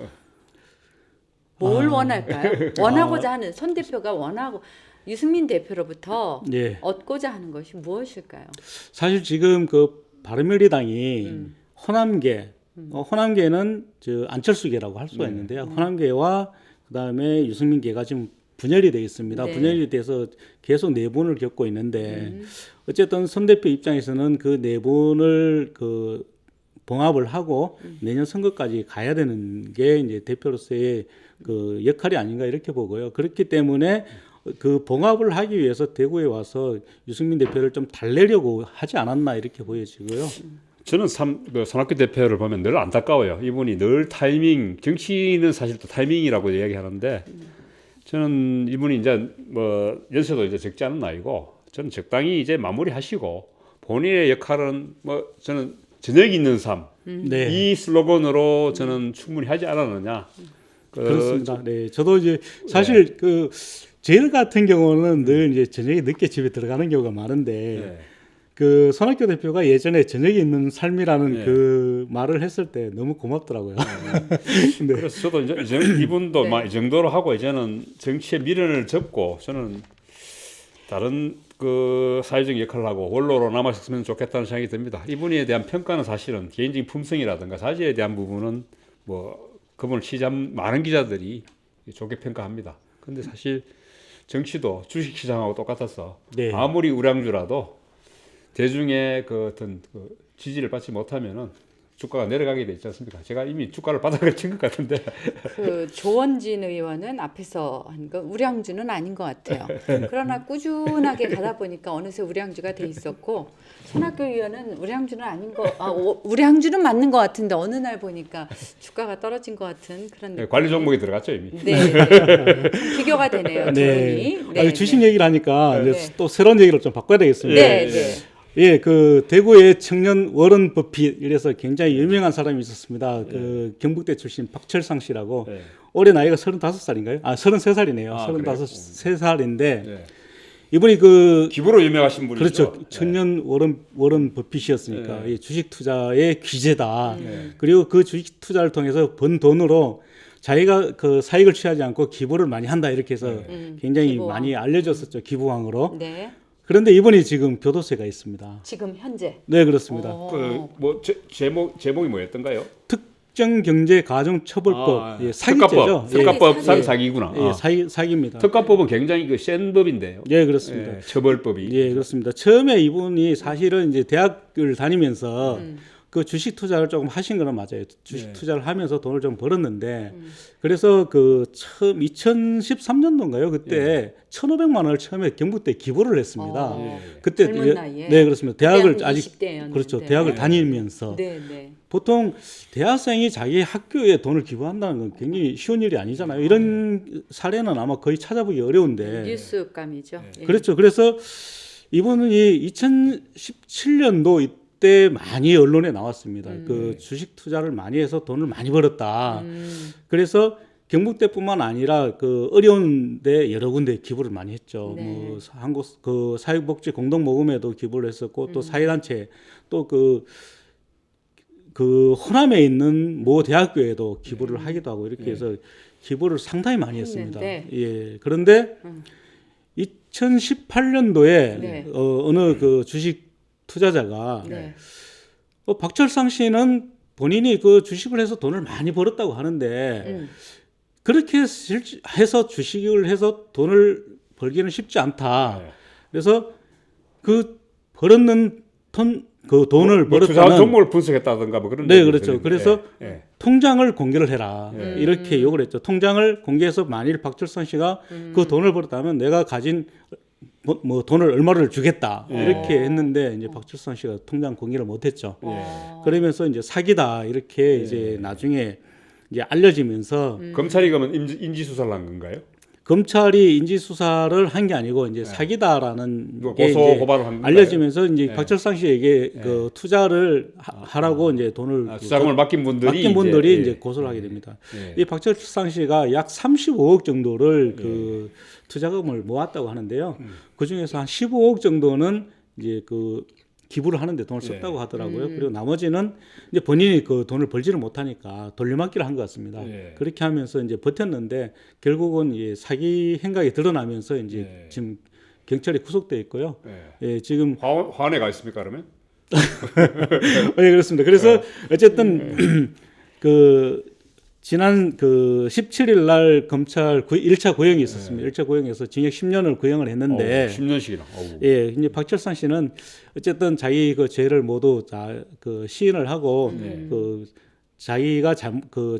뭘 원할까요? 원하고자 하는 손 대표가 원하고 유승민 대표로부터 예. 얻고자 하는 것이 무엇일까요? 사실 지금 그 바른미래당이 호남계, 호남계는 저 안철수계라고 할 수가 있는데요. 호남계와 그다음에 유승민계가 지금 분열이 되어 있습니다. 네. 분열이 돼서 계속 내분을 겪고 있는데 어쨌든 손 대표 입장에서는 그 내분을 그 봉합을 하고 내년 선거까지 가야 되는 게 이제 대표로서의 그 역할이 아닌가 이렇게 보고요. 그렇기 때문에 그 봉합을 하기 위해서 대구에 와서 유승민 대표를 좀 달래려고 하지 않았나 이렇게 보여지고요. 저는 그 손학규 대표를 보면 늘 안타까워요. 이분이 늘 타이밍, 정치는 사실 또 타이밍이라고 이야기하는데 저는 이분이 이제 뭐 연세도 이제 적지 않은 나이고 저는 적당히 이제 마무리하시고 본인의 역할은 뭐 저는 저녁 있는 삶, 네. 이 슬로건으로 저는 충분히 하지 않았느냐. 그렇습니다. 네, 저도 이제 사실 그 제 같은 경우는 늘 이제 저녁에 늦게 집에 들어가는 경우가 많은데 네. 그 손학규 대표가 예전에 저녁에 있는 삶이라는 네. 그 말을 했을 때 너무 고맙더라고요. 네. 그래서 저도 이제 이분도 네. 막 이 정도로 하고 이제는 정치의 미련을 접고 저는 다른 그 사회적 역할을 하고 원로로 남았으면 좋겠다는 생각이 듭니다. 이분에 대한 평가는 사실은 개인적인 품성이라든가 사실에 대한 부분은 뭐 그분을 취재한 많은 기자들이 좋게 평가합니다. 근데 사실 정치도 주식시장하고 똑같아서 네. 아무리 우량주라도 대중의 그 어떤 그 지지를 받지 못하면은 주가가 내려가게 돼 있지 않습니까? 제가 이미 주가를 바닥을 친 것 같은데. 그 조원진 의원은 앞에서 한 거 우량주는 아닌 것 같아요. 그러나 꾸준하게 가다 보니까 어느새 우량주가 돼 있었고 손학규 의원은 우량주는 아닌 거, 우량주는 맞는 것 같은데 어느 날 보니까 주가가 떨어진 것 같은 그런 느낌. 관리 종목이 들어갔죠 이미. 네, 네. 비교가 되네요. 두 네. 분이. 네, 주식 네. 얘기를 하니까 네. 이제 또 새로운 얘기를 좀 바꿔야 되겠습니다. 네, 네. 예, 그 대구의 청년 워런 버핏 이래서 굉장히 유명한 사람이 있었습니다. 그 경북대 출신 박철상 씨라고 네. 올해 나이가 35살인가요? 33살이네요. 아, 35살인데 네. 이분이 그 기부로 유명하신 분이죠. 그렇죠. 청년 워런 버핏이었으니까 네. 이 주식 투자의 귀재다. 그리고 그 주식 투자를 통해서 번 돈으로 자기가 그 사익을 취하지 않고 기부를 많이 한다 이렇게 해서 굉장히 기부왕. 많이 알려졌었죠. 기부왕으로. 네. 그런데 이분이 지금 교도소가 있습니다. 지금 현재. 네, 그렇습니다. 그뭐 제목이 뭐였던가요? 특정경제가중처벌법 사기죄죠. 특가법 예. 사기구나. 사기입니다. 특가법은 굉장히 그 센 법인데요. 예, 그렇습니다. 처벌법이. 예, 그렇습니다. 처음에 이분이 사실은 이제 대학을 다니면서 그 주식 투자를 조금 하신 거는 맞아요. 주식 투자를 하면서 돈을 좀 벌었는데 그래서 그 처음 2013년도인가요? 그때 1,500만 원을 처음에 경북대 기부를 했습니다. 그때 젊은 나이에. 네, 그렇습니다. 대학을 아직 20대였는데. 그렇죠. 대학을 다니면서 네, 네. 보통 대학생이 자기 학교에 돈을 기부한다는 건 굉장히 쉬운 일이 아니잖아요. 이런 사례는 아마 거의 찾아보기 어려운데. 뉴스감이죠. 예. 그렇죠. 그래서 이분은 이 2017년도 이때 많이 언론에 나왔습니다. 그 주식 투자를 많이 해서 돈을 많이 벌었다. 그래서 경북대뿐만 아니라 그 어려운데 여러 군데 기부를 많이 했죠. 네. 뭐 한국 그 사회복지 공동 모금에도 기부를 했었고 또 사회단체 또 그 호남에 있는 모 대학교에도 기부를 하기도 하고 이렇게 해서 기부를 상당히 많이 했습니다. 했는데. 예. 그런데 2018년도에 네. 어느 그 주식 투자자가 네. 박철상 씨는 본인이 그 주식을 해서 돈을 많이 벌었다고 하는데 그렇게 해서 주식을 해서 돈을 벌기는 쉽지 않다. 그래서 그 벌었는 그 돈을 뭐 투자 벌었다는 종목을 분석했다든가 뭐 그런. 네, 그렇죠. 들리는데. 그래서 예. 통장을 공개를 해라. 이렇게 요구를 했죠. 통장을 공개해서 만일 박철상 씨가 그 돈을 벌었다면 내가 가진 뭐 돈을 얼마를 주겠다. 이렇게 했는데 이제 박철상 씨가 통장 공개를 못 했죠. 그러면서 이제 사기다. 이렇게 이제 나중에 이제 알려지면서 검찰이 그러면 인지 수사를 한 건가요? 검찰이 인지 수사를 한 게 아니고 이제 사기다라는 뭐 게 고소 이제 고발을 한 건가요? 알려지면서 이제 박철상 씨에게 그 투자를 하라고 이제 돈을 투자금을 맡긴 분들이 이제 고소를 하게 됩니다. 예. 이 박철상 씨가 약 35억 정도를 그 투자금을 모았다고 하는데요. 그 중에서 한 15억 정도는 이제 그 기부를 하는데 돈을 썼다고 하더라고요. 그리고 나머지는 이제 본인이 그 돈을 벌지를 못하니까 돌려막기를 한 것 같습니다. 그렇게 하면서 이제 버텼는데 결국은 이 사기 행각이 드러나면서 이제 지금 경찰에 구속돼 있고요. 예, 지금 화원에 가 있습니까 그러면? 예, 그렇습니다. 그래서 어쨌든 그 지난 그 17일 날 검찰 1차 고형이 있었습니다. 1차 고형에서 징역 10년을 구형을 했는데 10년씩이나. 예, 이제 박철상 씨는 어쨌든 자기 그 죄를 모두 다 그 시인을 하고 그 자기가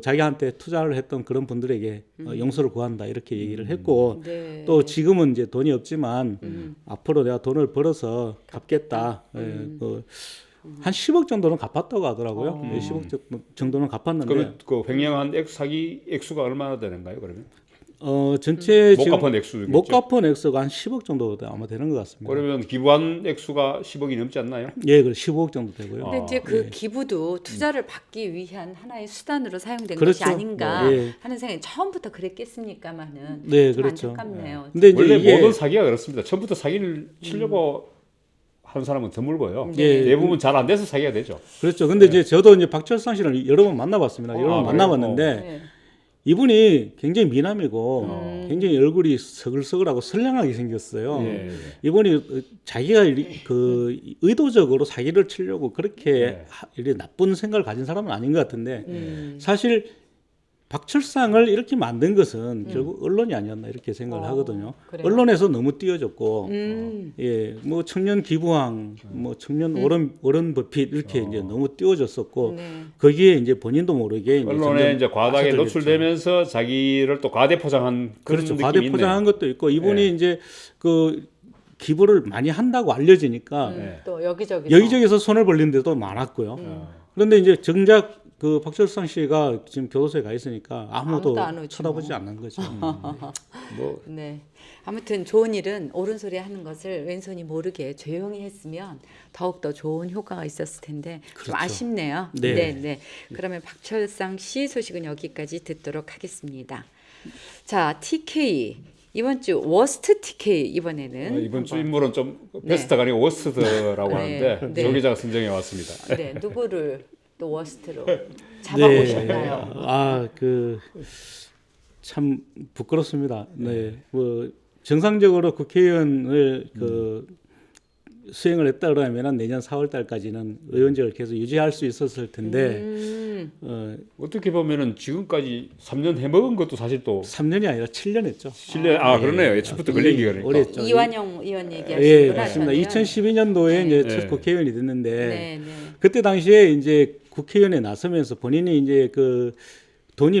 자기한테 투자를 했던 그런 분들에게 용서를 구한다 이렇게 얘기를 했고 네. 또 지금은 이제 돈이 없지만 앞으로 내가 돈을 벌어서 갚겠다. 예, 한 10억 정도는 갚았다고 하더라고요. 예, 10억 정도는 갚았는데 그러면 그 횡령한 사기 액수가 얼마나 되는가요 그러면? 전체 못 지금 갚은 액수겠죠? 못 갚은 액수가 한 10억 정도 아마 되는 것 같습니다. 그러면 기부한 액수가 10억이 넘지 않나요? 예, 그 15억 정도 되고요. 근데 이제 그 기부도 투자를 받기 위한 하나의 수단으로 사용된 그렇죠. 것이 아닌가 예. 하는 생각이 처음부터 그랬겠습니까마는 네, 좀 그렇죠. 안타깝네요. 근데 이제 원래 이게 모든 사기가 그렇습니다. 처음부터 사기를 치려고 하는 사람은 드물고요. 예. 대부분 잘 안 돼서 사기가 되죠. 그렇죠. 근데 이제 저도 이제 박철상 씨를 여러 번 만나봤습니다. 여러 번 그래요? 만나봤는데 네. 이분이 굉장히 미남이고 굉장히 얼굴이 서글서글하고 선량하게 생겼어요. 예. 이분이 자기가 그 의도적으로 사기를 치려고 그렇게 이렇게 나쁜 생각을 가진 사람은 아닌 것 같은데 사실 박철상을 이렇게 만든 것은 결국 언론이 아니었나 이렇게 생각을 하거든요. 그래요? 언론에서 너무 띄워줬고, 예, 뭐 청년 기부왕, 뭐 청년 어른 버핏 이렇게 이제 너무 띄워줬었고, 네. 거기에 이제 본인도 모르게 이제 언론에 점점 이제 과다하게 빠져들겠죠. 노출되면서 자기를 또 과대 포장한 그런 그렇죠. 느낌이 과대 있네요. 포장한 것도 있고 이분이 예. 이제 그 기부를 많이 한다고 알려지니까 또 여기저기서 여기저기서 손을 벌린 데도 많았고요. 그런데 이제 정작 그 박철상 씨가 지금 교도소에 가 있으니까 아무도 안 오지 쳐다보지 뭐. 않는 거죠. 뭐 네. 아무튼 좋은 일은 옳은 소리 하는 것을 왼손이 모르게 조용히 했으면 더욱더 좋은 효과가 있었을 텐데 좀 그렇죠. 아쉽네요. 네. 네, 네. 그러면 박철상 씨 소식은 여기까지 듣도록 하겠습니다. 자, TK 이번 주 워스트 TK 이번에는 이번 주 한번. 인물은 좀 베스트가 아니고 워스트라고 네. 하는데 네. 조 기자가 선정해 왔습니다. 네, 누구를 또 워스트로 잡아보셨나요? 아, 그 참 부끄럽습니다. 네, 뭐 정상적으로 국회의원을 그 수행을 했다 그러면 내년 4월 달까지는 의원직을 계속 유지할 수 있었을 텐데 어떻게 보면은 지금까지 3년 해먹은 것도 사실 또 3년이 아니라 7년 했죠. 7년 그러네요. 예측부터 걸린 게 그러니까. 오래 했죠. 이완영 의원 예, 얘기하시는구나. 맞습니다. 저는. 2012년도에 네. 이제 첫 국회의원이 됐는데 네, 네. 그때 당시에 이제 국회의원에 나서면서 본인이 이제 그 돈이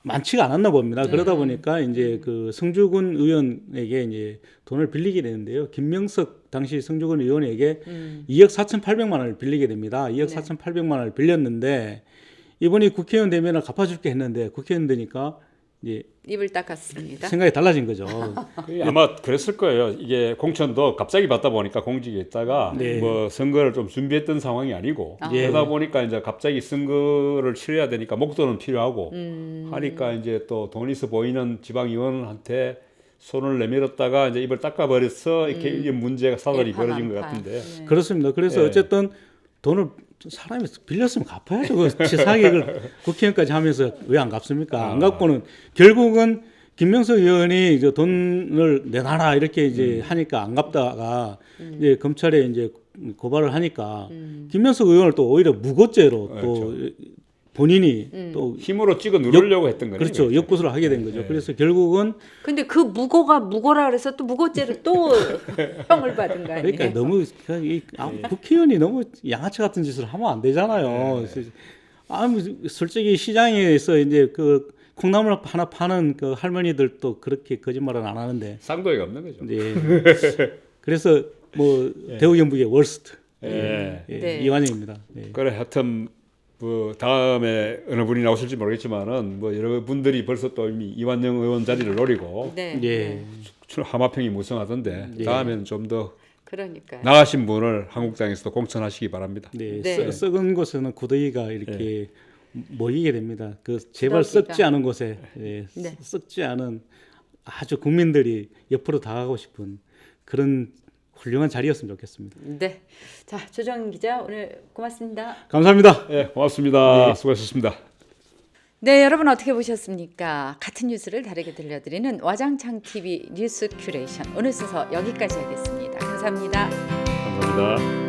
많지가 않았나 봅니다. 그러다 보니까 이제 그 성주군 의원에게 이제 돈을 빌리게 되는데요. 김명석 당시 성주군 의원에게 2억 4,800만 원을 빌리게 됩니다. 2억 4,800만 원을 빌렸는데 이번이 국회의원 되면 갚아줄게 했는데 국회의원 되니까 이제 입을 닦았습니다. 생각이 달라진 거죠. 아마 그랬을 거예요. 이게 공천도 갑자기 받다 보니까 공직에 있다가 네. 뭐 선거를 좀 준비했던 상황이 아니고 아. 그러다 보니까 이제 갑자기 선거를 치러야 되니까 목돈은 필요하고 하니까 이제 또 돈 있어 보이는 지방의원한테 손을 내밀었다가 이제 입을 닦아버려서 이렇게 이 문제가 사달이 벌어진 것 같은데. 네. 그렇습니다. 그래서 네. 어쨌든 돈을 사람이 빌렸으면 갚아야죠. 그 치사하게 국회의원까지 하면서 왜 안 갚습니까? 안 갚고는 결국은 김명석 의원이 이제 돈을 내놔라 이렇게 이제 하니까 안 갚다가 이제 검찰에 이제 고발을 하니까 김명석 의원을 또 오히려 무고죄로 또 본인이 또 힘으로 찍어 누르려고 했던 거죠. 그렇죠. 역구술을 하게 된 거죠. 그래서 결국은 근데 그 무고라 그래서 또 무고죄로 또 형을 받은 거 아니에요? 그러니까 너무 국회의원이 너무 양아치 같은 짓을 하면 안 되잖아요. 솔직히 시장에서 이제 그 콩나물 하나 파는 그 할머니들도 그렇게 거짓말은 안 하는데. 상도가 없는 거죠. 네. 그래서 뭐 대우 경북의 월스트 네. 이완영입니다. 네. 그래 하여튼 뭐 다음에 어느 분이 나오실지 모르겠지만은 뭐 여러 분들이 벌써 또 이미 이완영 의원 자리를 노리고 네. 예. 하마평이 무성하던데 다음에는 좀 더 그러니까. 나으신 분을 한국당에서도 공천하시기 바랍니다. 네. 네. 썩은 곳에는 구더기가 이렇게 모이게 됩니다. 그 제발 구더기가. 썩지 않은 곳에 네. 썩지 않은 아주 국민들이 옆으로 다가가고 싶은 그런 훌륭한 자리였으면 좋겠습니다. 네. 자, 조정 기자 오늘 고맙습니다. 감사합니다. 네, 고맙습니다. 네. 수고하셨습니다. 네, 여러분 어떻게 보셨습니까? 같은 뉴스를 다르게 들려드리는 와장창 TV 뉴스 큐레이션 오늘 순서 여기까지 하겠습니다. 감사합니다. 감사합니다.